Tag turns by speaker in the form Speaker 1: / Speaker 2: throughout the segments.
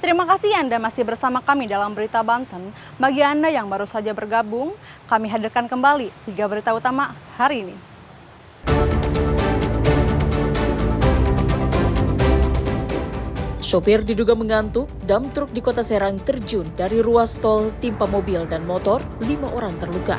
Speaker 1: Terima kasih Anda masih bersama kami dalam Berita Banten. Bagi Anda yang baru saja bergabung, kami hadirkan kembali 3 berita utama hari ini.
Speaker 2: Sopir diduga mengantuk, dam truk di Kota Serang terjun dari ruas tol timpa mobil dan motor, 5 orang terluka.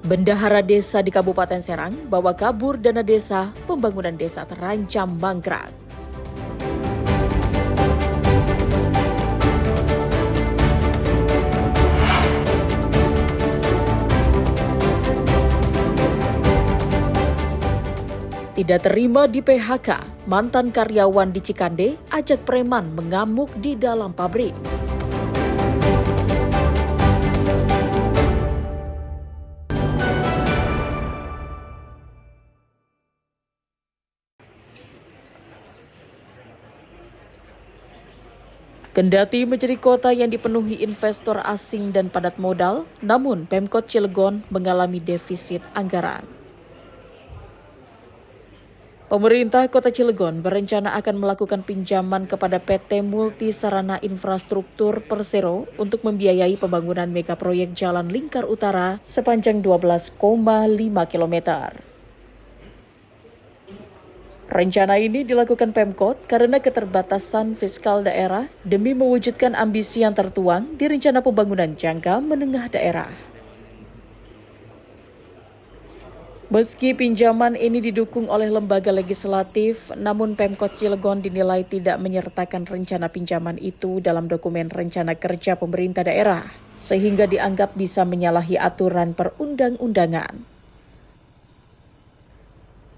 Speaker 2: Bendahara desa di Kabupaten Serang bawa kabur dana desa, pembangunan desa terancam mangkrak. Tidak terima di PHK, mantan karyawan di Cikande ajak preman mengamuk di dalam pabrik. Kendati menjadi kota yang dipenuhi investor asing dan padat modal, namun Pemkot Cilegon mengalami defisit anggaran. Pemerintah Kota Cilegon berencana akan melakukan pinjaman kepada PT Multi Sarana Infrastruktur Persero untuk membiayai pembangunan mega proyek Jalan Lingkar Utara sepanjang 12,5 km. Rencana ini dilakukan Pemkot karena keterbatasan fiskal daerah demi mewujudkan ambisi yang tertuang di rencana pembangunan jangka menengah daerah. Meski pinjaman ini didukung oleh lembaga legislatif, namun Pemkot Cilegon dinilai tidak menyertakan rencana pinjaman itu dalam dokumen rencana kerja pemerintah daerah, sehingga dianggap bisa menyalahi aturan perundang-undangan.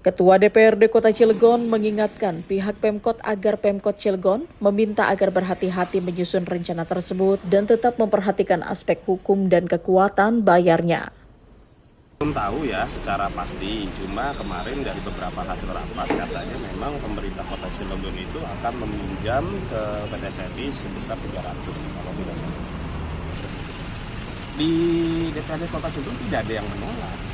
Speaker 2: Ketua DPRD Kota Cilegon mengingatkan pihak Pemkot agar Pemkot Cilegon meminta agar berhati-hati menyusun rencana tersebut dan tetap memperhatikan aspek hukum dan kekuatan bayarnya.
Speaker 3: Belum tahu ya secara pasti, cuma kemarin dari beberapa hasil rapat katanya memang pemerintah Kota Cilegon itu akan meminjam ke PT SRI sebesar 300 kalau tidak salah. Di DPRD Kota Cilegon tidak ada yang menolak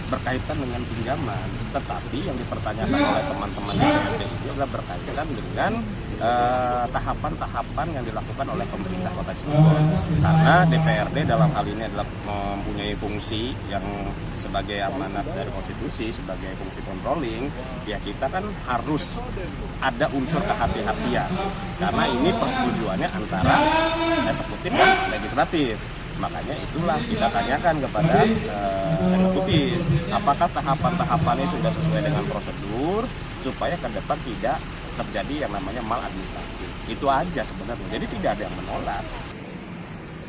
Speaker 3: berkaitan dengan pinjaman, tetapi yang dipertanyakan oleh teman-teman DPRD itu adalah berkaitan dengan tahapan-tahapan yang dilakukan oleh pemerintah Kota Cilegon. Karena DPRD dalam hal ini adalah mempunyai fungsi yang sebagai amanat dari konstitusi, sebagai fungsi controlling, ya kita kan harus ada unsur kehati-hatian. Karena ini persetujuannya antara eksekutif dan legislatif. Makanya itulah kita tanyakan kepada eksekutif, apakah tahapan-tahapannya sudah sesuai dengan prosedur supaya ke depan tidak terjadi yang namanya maladministratif. Itu aja sebenarnya, jadi tidak ada yang menolak.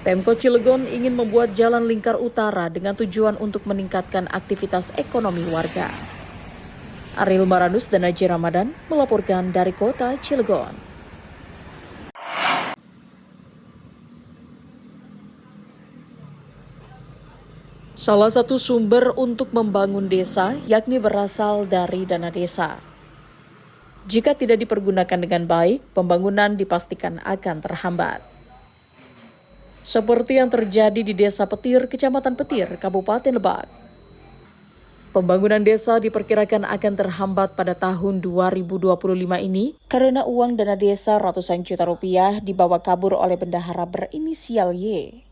Speaker 2: Pemkot Cilegon ingin membuat Jalan Lingkar Utara dengan tujuan untuk meningkatkan aktivitas ekonomi warga. Ariel Maranus dan Najir Ramadan melaporkan dari Kota Cilegon. Salah satu sumber untuk membangun desa yakni berasal dari dana desa. Jika tidak dipergunakan dengan baik, pembangunan dipastikan akan terhambat. Seperti yang terjadi di Desa Petir, Kecamatan Petir, Kabupaten Lebak. Pembangunan desa diperkirakan akan terhambat pada tahun 2025 ini karena uang dana desa ratusan juta rupiah dibawa kabur oleh bendahara berinisial Y.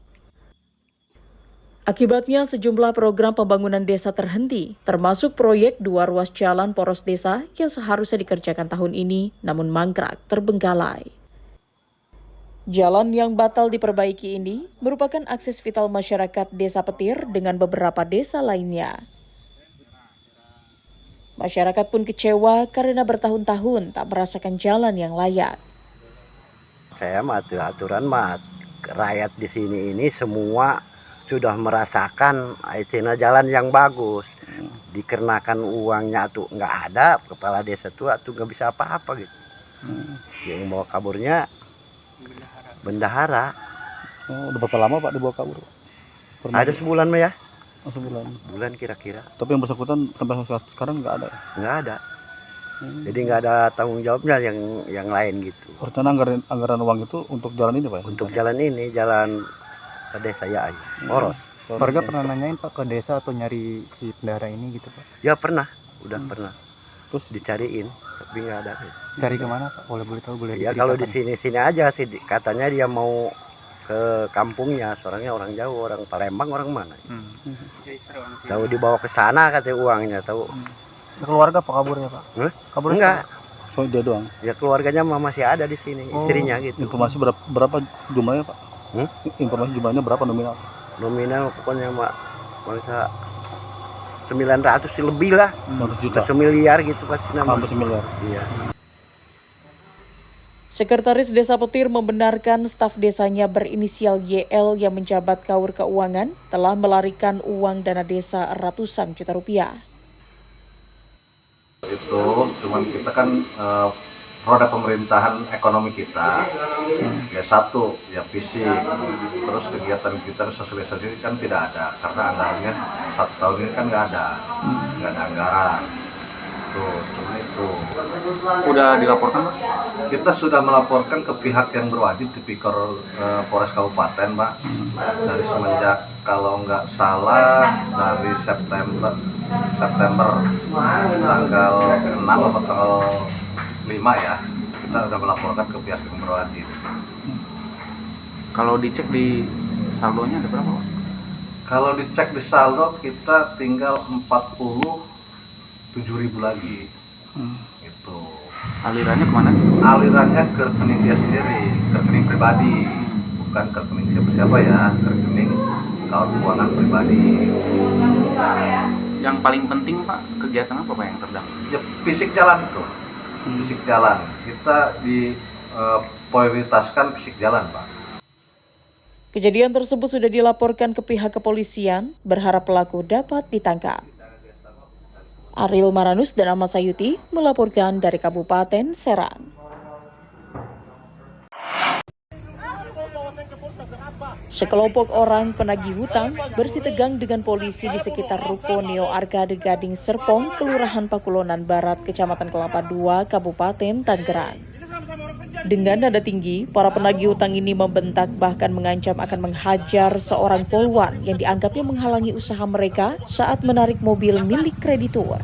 Speaker 2: Akibatnya sejumlah program pembangunan desa terhenti, termasuk proyek 2 ruas jalan poros desa yang seharusnya dikerjakan tahun ini, namun mangkrak terbengkalai. Jalan yang batal diperbaiki ini merupakan akses vital masyarakat Desa Petir dengan beberapa desa lainnya. Masyarakat pun kecewa karena bertahun-tahun tak merasakan jalan yang layak.
Speaker 4: Saya aturan rakyat di sini ini semua sudah merasakan jalan yang bagus. Dikarenakan uangnya tuh nggak ada, kepala desa tuh nggak bisa apa-apa gitu. Yang mau kaburnya bendahara.
Speaker 5: Udah berapa lama Pak dibawa kabur?
Speaker 4: Ada sebulan ya?
Speaker 5: Sebulan.
Speaker 4: Bulan kira-kira.
Speaker 5: Tapi yang bersangkutan sampai sekarang nggak ada?
Speaker 4: Nggak ada. Jadi nggak ada tanggung jawabnya yang lain gitu.
Speaker 5: Rencana anggaran uang itu untuk jalan ini Pak ya?
Speaker 4: Untuk jalan ini, jalan ke desa ya, poros.
Speaker 6: Warga pernah nanyain Pak ke desa atau nyari si pendahara ini gitu Pak?
Speaker 4: Ya pernah, udah pernah. Terus dicariin, tapi nggak ada.
Speaker 6: Cari kemana Pak? Boleh tahu, boleh
Speaker 4: Ya kalau di
Speaker 6: diceritakan?
Speaker 4: sini aja sih, katanya dia mau ke kampungnya, soalnya orang jauh, orang Palembang, orang mana? Tahu dibawa ke sana katanya uangnya, tahu?
Speaker 6: Keluarga apa kaburnya Pak? Kaburnya
Speaker 4: Enggak,
Speaker 5: So dia doang.
Speaker 4: ya keluarganya masih ada di sini, istrinya gitu.
Speaker 5: Informasi berapa jumlahnya Pak? Informasi jumlahnya berapa nominal?
Speaker 4: Nominal pokoknya masa 900 lebih lah,
Speaker 5: 100 juta.
Speaker 4: semiliar gitu pasti nama.
Speaker 5: Hampir semiliar.
Speaker 4: Iya.
Speaker 2: Sekretaris Desa Petir membenarkan staf desanya berinisial YL yang menjabat Kaur Keuangan telah melarikan uang dana desa ratusan juta rupiah.
Speaker 7: Itu cuman kita kan roda pemerintahan ekonomi kita ya satu ya fisik, terus kegiatan kita sosialisasi kan tidak ada karena anggarannya 1 tahun ini kan nggak ada anggaran tuh, cuma itu.
Speaker 6: Udah dilaporkan Pak?
Speaker 7: Kita sudah melaporkan ke pihak yang berwajib, Tipikor Polres Kabupaten Pak, dari semenjak kalau nggak salah dari September tanggal 6 atau tanggal 5 ya, kita sudah melaporkan ke pihak yang berwajib.
Speaker 6: Kalau dicek di saldonya ada berapa Pak?
Speaker 7: Kalau dicek di saldo kita tinggal 47.000 lagi. Itu
Speaker 6: Alirannya kemana?
Speaker 7: alirannya ke rekening dia sendiri, ke rekening pribadi, bukan ke rekening siapa-siapa ya, ke rekening keuangan pribadi.
Speaker 6: Yang paling penting Pak, kegiatan apa Pak yang terdampak?
Speaker 7: Ya fisik jalan tuh, fisik jalan. Kita prioritaskan fisik jalan Pak.
Speaker 2: Kejadian tersebut sudah dilaporkan ke pihak kepolisian, berharap pelaku dapat ditangkap. Ariel Maranus dan Ahmad Sayuti melaporkan dari Kabupaten Serang. Sekelompok orang penagih hutang bersitegang dengan polisi di sekitar Ruko Neo Arcade Gading Serpong, Kelurahan Pakulonan Barat, Kecamatan Kelapa II, Kabupaten Tangerang. Dengan nada tinggi, para penagih hutang ini membentak bahkan mengancam akan menghajar seorang polwan yang dianggapnya menghalangi usaha mereka saat menarik mobil milik kreditur.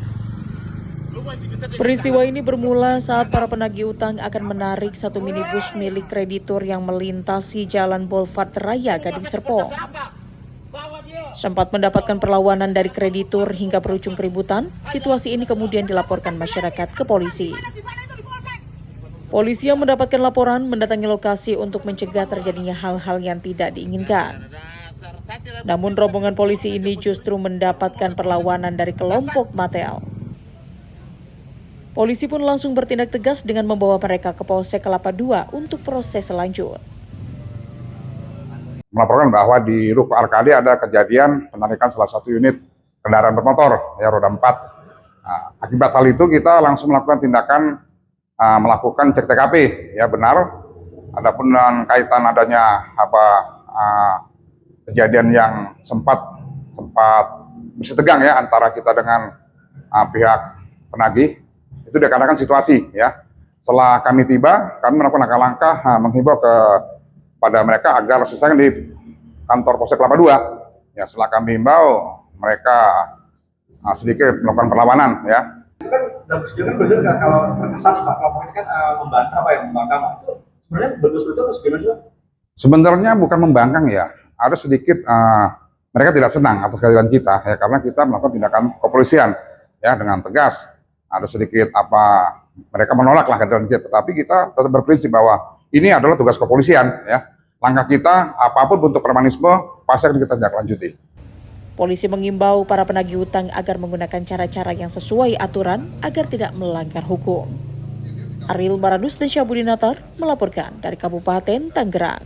Speaker 2: Peristiwa ini bermula saat para penagih hutang akan menarik satu minibus milik kreditur yang melintasi Jalan Boulevard Raya Gading Serpong. Sempat mendapatkan perlawanan dari kreditur hingga berujung keributan, situasi ini kemudian dilaporkan masyarakat ke polisi. Polisi yang mendapatkan laporan mendatangi lokasi untuk mencegah terjadinya hal-hal yang tidak diinginkan. Namun rombongan polisi ini justru mendapatkan perlawanan dari kelompok Matel. Polisi pun langsung bertindak tegas dengan membawa mereka ke Polsek Kelapa II untuk proses selanjutnya.
Speaker 8: Melaporkan bahwa di Ruko Arcade ada kejadian penarikan salah satu unit kendaraan bermotor, ya roda 4. Nah, akibat hal itu kita langsung melakukan tindakan melakukan cek TKP, ya benar. Adapun dengan kaitan adanya kejadian yang sempat bersitegang ya antara kita dengan pihak penagih, itu dikarenakan situasi ya. Setelah kami tiba, kami melakukan langkah-langkah menghimbau kepada mereka agar selesaikan di kantor Polsek Kelapa II. Ya, setelah kami himbau, mereka sedikit melakukan perlawanan ya.
Speaker 9: Dalam persidangan benar nggak kalau terkesan Pak Kapolri ini kan membantah Pak yang membangkang itu sebenarnya betul atau gimana sih?
Speaker 8: Sebenarnya bukan membangkang ya, ada sedikit mereka tidak senang atas kehadiran kita ya karena kita melakukan tindakan kepolisian ya dengan tegas. Ada sedikit mereka menolak lah kehadiran kita, tetapi kita tetap berprinsip bahwa ini adalah tugas kepolisian ya. Langkah kita apapun bentuk premanisme pasti akan kita tindak lanjuti.
Speaker 2: Polisi mengimbau para penagih hutang agar menggunakan cara-cara yang sesuai aturan agar tidak melanggar hukum. Ariel Maranus dan Syabudinatar melaporkan dari Kabupaten Tangerang.